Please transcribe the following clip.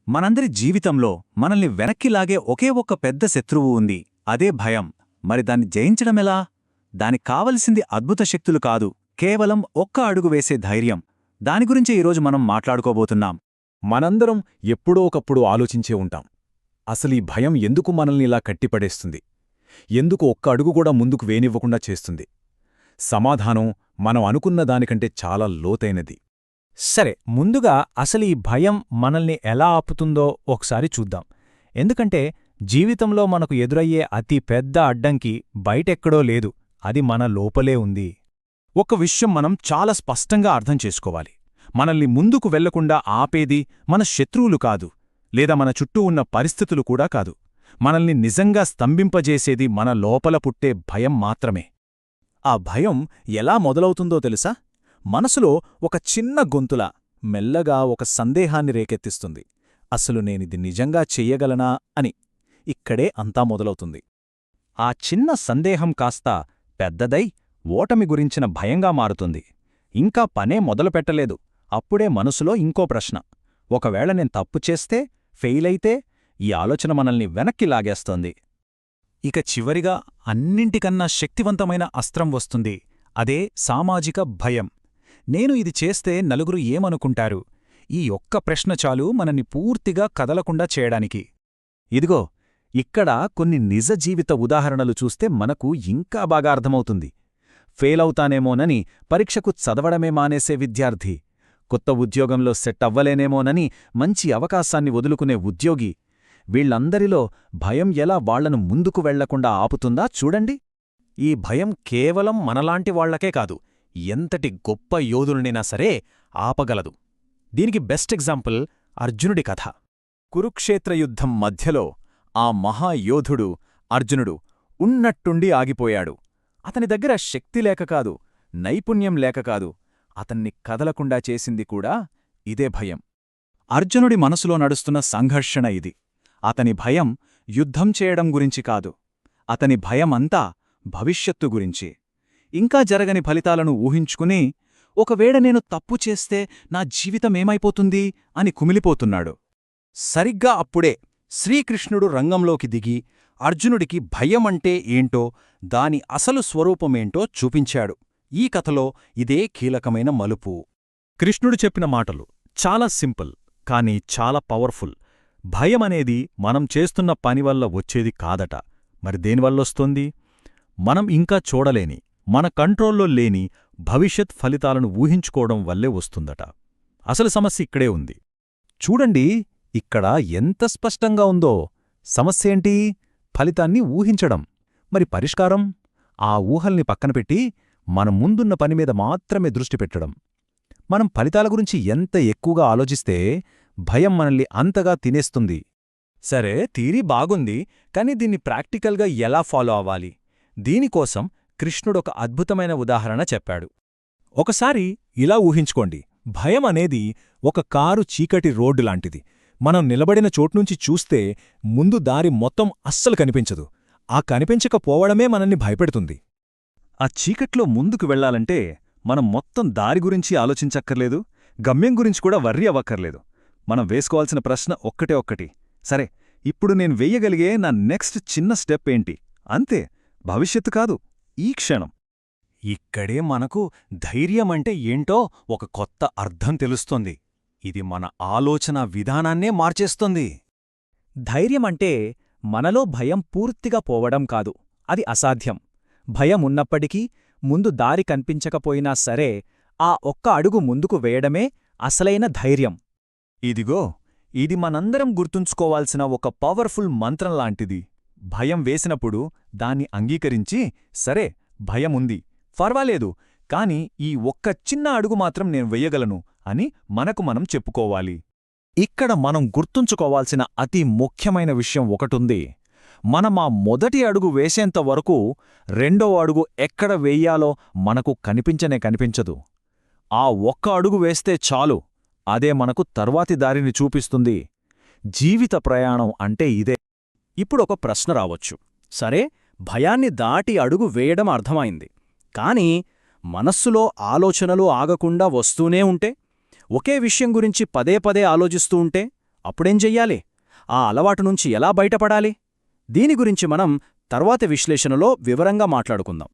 మనందరి జీవితంలో మనల్ని వెనక్కి లాగే ఒకే ఒక్క పెద్ద శత్రువు ఉంది, అదే భయం. మరి దాన్ని జయించడమెలా? దానికి కావలసింది అద్భుత శక్తులు కాదు, కేవలం ఒక్క అడుగు వేసే ధైర్యం. దాని గురించే ఈరోజు మనం మాట్లాడుకోబోతున్నాం. మనందరం ఎప్పుడో ఒకప్పుడు ఆలోచించే ఉంటాం, అసలీ భయం ఎందుకు మనల్ని ఇలా కట్టిపడేస్తుంది, ఎందుకు ఒక్క అడుగు కూడా ముందుకు వేనివ్వకుండా చేస్తుంది? సమాధానం మనం అనుకున్న దానికంటే చాలా లోతైనది. సరే, ముందుగా అసలు ఈ భయం మనల్ని ఎలా ఆపుతుందో ఒకసారి చూద్దాం. ఎందుకంటే జీవితంలో మనకు ఎదురయ్యే అతి పెద్ద అడ్డంకి బయటెక్కడో లేదు, అది మన లోపలే ఉంది. ఒక విషయం మనం చాలా స్పష్టంగా అర్థం చేసుకోవాలి. మనల్ని ముందుకు వెళ్లకుండా ఆపేది మన శత్రువులు కాదు, లేదా మన చుట్టూ ఉన్న పరిస్థితులు కూడా కాదు. మనల్ని నిజంగా స్తంభింపజేసేది మన లోపల పుట్టే భయం మాత్రమే. ఆ భయం ఎలా మొదలవుతుందో తెలుసా? మనసులో ఒక చిన్న గొంతులా మెల్లగా ఒక సందేహాన్ని రేకెత్తిస్తుంది. అసలు నేనిది నిజంగా చెయ్యగలనా అని. ఇక్కడే అంతా మొదలవుతుంది. ఆ చిన్న సందేహం కాస్త పెద్దదై ఓటమి గురించిన భయంగా మారుతుంది. ఇంకా పనే మొదలుపెట్టలేదు, అప్పుడే మనసులో ఇంకో ప్రశ్న: ఒకవేళ నేను తప్పు చేస్తే, ఫెయిలైతే? ఈ ఆలోచన మనల్ని వెనక్కి లాగేస్తోంది. ఇక చివరిగా అన్నింటికన్నా శక్తివంతమైన అస్త్రం వస్తుంది. అదే సామాజిక భయం. నేను ఇది చేస్తే నలుగురు ఏమనుకుంటారు? ఈ ఒక్క ప్రశ్న చాలు మనని పూర్తిగా కదలకుండా చేయడానికి. ఇదిగో, ఇక్కడ కొన్ని నిజ జీవిత ఉదాహరణలు చూస్తే మనకు ఇంకా బాగా అర్థమవుతుంది. ఫెయిలవుతానేమోనని పరీక్షకు చదవడమే మానేసే విద్యార్థి, కొత్త ఉద్యోగంలో సెట్ అవ్వలేనేమోనని మంచి అవకాశాన్ని వదులుకునే ఉద్యోగి, వీళ్లందరిలో భయం ఎలా వాళ్లను ముందుకు వెళ్లకుండా ఆపుతుందా చూడండి. ఈ భయం కేవలం మనలాంటి వాళ్లకే కాదు, ఎంతటి గొప్ప యోధులనైనా సరే ఆపగలదు. దీనికి బెస్ట్ ఎగ్జాంపుల్ అర్జునుడి కథ. కురుక్షేత్ర యుద్ధం మధ్యలో ఆ మహాయోధుడు అర్జునుడు ఉన్నట్టుండి ఆగిపోయాడు. అతని దగ్గర శక్తి లేక కాదు, నైపుణ్యం లేక కాదు, అతన్ని కదలకుండా చేసింది కూడా ఇదే భయం. అర్జునుడి మనసులో నడుస్తున్న సంఘర్షణ ఇది. అతని భయం యుద్ధం చేయడం గురించి కాదు, అతని భయమంతా భవిష్యత్తు గురించి. ఇంకా జరగని ఫలితాలను ఊహించుకుని, ఒకవేళ నేను తప్పు చేస్తే నా జీవితమేమైపోతుంది అని కుమిలిపోతున్నాడు. సరిగ్గా అప్పుడే శ్రీకృష్ణుడు రంగంలోకి దిగి అర్జునుడికి భయమంటే ఏంటో, దాని అసలు స్వరూపమేంటో చూపించాడు. ఈ కథలో ఇదే కీలకమైన మలుపు. కృష్ణుడు చెప్పిన మాటలు చాలా సింపుల్, కానీ చాలా పవర్ఫుల్. భయమనేది మనం చేస్తున్న పనివల్ల వచ్చేది కాదట. మరి దేనివల్లొస్తోంది? మనం ఇంకా చూడలేని, మన కంట్రోల్లో లేని భవిష్యత్ ఫలితాలను ఊహించుకోవడం వల్లే వస్తుందట. అసలు సమస్య ఇక్కడే ఉంది. చూడండి, ఇక్కడ ఎంత స్పష్టంగా ఉందో. సమస్యేంటి? ఫలితాన్ని ఊహించడం. మరి పరిష్కారం? ఆ ఊహల్ని పక్కనపెట్టి మన ముందున్న పనిమీద మాత్రమే దృష్టి పెట్టడం. మనం ఫలితాల గురించి ఎంత ఎక్కువగా ఆలోచిస్తే భయం మనల్ని అంతగా తినేస్తుంది. సరే, థియరీ బాగుంది, కానీ దీన్ని ప్రాక్టికల్గా ఎలా ఫాలో అవ్వాలి? దీనికోసం కృష్ణుడొక అద్భుతమైన ఉదాహరణ చెప్పాడు. ఒకసారి ఇలా ఊహించుకోండి, భయం అనేది ఒక కారు చీకటి రోడ్డు లాంటిది. మనం నిలబడిన చోట్నుంచి చూస్తే ముందు దారి మొత్తం అస్సలు కనిపించదు. ఆ కనిపించకపోవడమే మనల్ని భయపెడుతుంది. ఆ చీకట్లో ముందుకు వెళ్లాలంటే మనం మొత్తం దారి గురించి ఆలోచించక్కర్లేదు, గమ్యం గురించి కూడా వర్రీ అవ్వక్కర్లేదు. మనం వేసుకోవాల్సిన ప్రశ్న ఒక్కటే ఒక్కటి: సరే, ఇప్పుడు నేను వెయ్యగలిగే నా నెక్స్ట్ చిన్న స్టెప్ ఏంటి? అంతే, భవిష్యత్తు కాదు, ఈ క్షణం. ఇక్కడే మనకు ధైర్యమంటే ఏంటో ఒక కొత్త అర్థం తెలుస్తోంది. ఇది మన ఆలోచన విధానాన్నే మార్చేస్తుంది. ధైర్యమంటే మనలో భయం పూర్తిగా పోవడం కాదు, అది అసాధ్యం. భయం ఉన్నప్పటికీ, ముందు దారి కనిపించకపోయినా సరే, ఆ ఒక్క అడుగు ముందుకు వేయడమే అసలైన ధైర్యం. ఇదిగో, ఇది మనందరం గుర్తుంచుకోవాల్సిన ఒక పవర్ఫుల్ మంత్రంలాంటిది. భయం వేసినప్పుడు దాన్ని అంగీకరించి, సరే, భయముంది, పర్వాలేదు, కాని ఈ ఒక్క చిన్న అడుగు మాత్రం నేను వెయ్యగలను అని మనకు మనం చెప్పుకోవాలి. ఇక్కడ మనం గుర్తుంచుకోవాల్సిన అతి ముఖ్యమైన విషయం ఒకటుంది. మనం ఆ మొదటి అడుగు వేసేంతవరకు రెండో అడుగు ఎక్కడ వెయ్యాలో మనకు కనిపించదు. ఆ ఒక్క అడుగు వేస్తే చాలు, అదే మనకు తర్వాతి దారిని చూపిస్తుంది. జీవిత ప్రయాణం అంటే ఇదే. ఇప్పుడొక ప్రశ్న రావచ్చు. సరే, భయాన్ని దాటి అడుగు వేయడం అర్థమైంది, కానీ మనస్సులో ఆలోచనలు ఆగకుండా వస్తూనే ఉంటే, ఒకే విషయం గురించి పదే పదే ఆలోచిస్తూ ఉంటే, అప్పుడేం చెయ్యాలి? ఆ అలవాటు నుంచి ఎలా బయటపడాలి? దీని గురించి మనం తర్వాతి విశ్లేషణలో వివరంగా మాట్లాడుకుందాం.